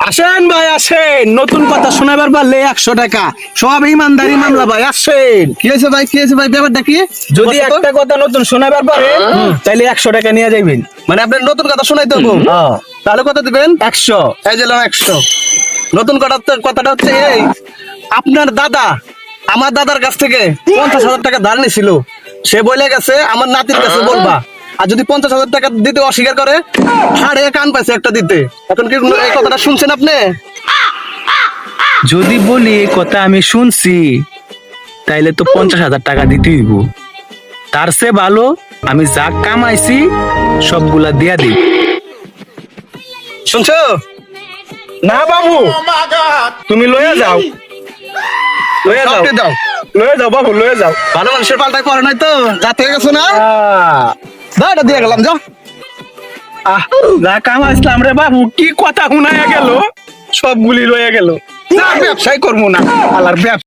আসেন ভাই আসেন, নতুন কথা শোনাবার পারলে 100 টাকা, সব ইমানদারি মামলা ভাই। আসেন, কি হয়েছে ভাই, কি হয়েছে ভাই, ব্যাপারটা কি? যদি বলো তো। একটা কথা নতুন শোনাবার পারে তাহলে 100 টাকা নিয়ে যাইবেন। মানে আপনার নতুন কথা শোনাইতে হবো, তাহলে কত দিবেন? 100। এই যে 100। নতুন কথাটা হচ্ছে এই, আপনার দাদা আমার দাদার কাছ থেকে 50,000 টাকা ধার নিছিল। সে বলে গেছে আমার নাতির কাছে বলবা, আর যদি 50,000 টাকা দিতে অস্বীকার করে হাড়ে কান পাইছে একটা দিতে। এখন কি এই কথাটা শুনছেন আপনি? যদি বলি এই কথা আমি শুনছি তাইলে তো 50,000 টাকা দিতে হইব। তার চেয়ে ভালো আমি যা কামাইছি সবগুলা দিয়া দিই। শুনছো? না বাবু, তুমি লয়ে যাও, লয়ে যাও, সবটি দাও। লয়ে যাও বাবু, লয়ে যাও। ভালো মানুষের পাল্টাই পড়ে নাই তো, রাত হয়ে গেছো না? দাও, এটা দিয়ে গেলাম, যাও। যা কামাইছিলাম রে বাবু, কি কথা শুনাইয়া গেল, সবগুলি লয়ে গেল। না ব্যবসায় করবো না, আলার ব্যবসা।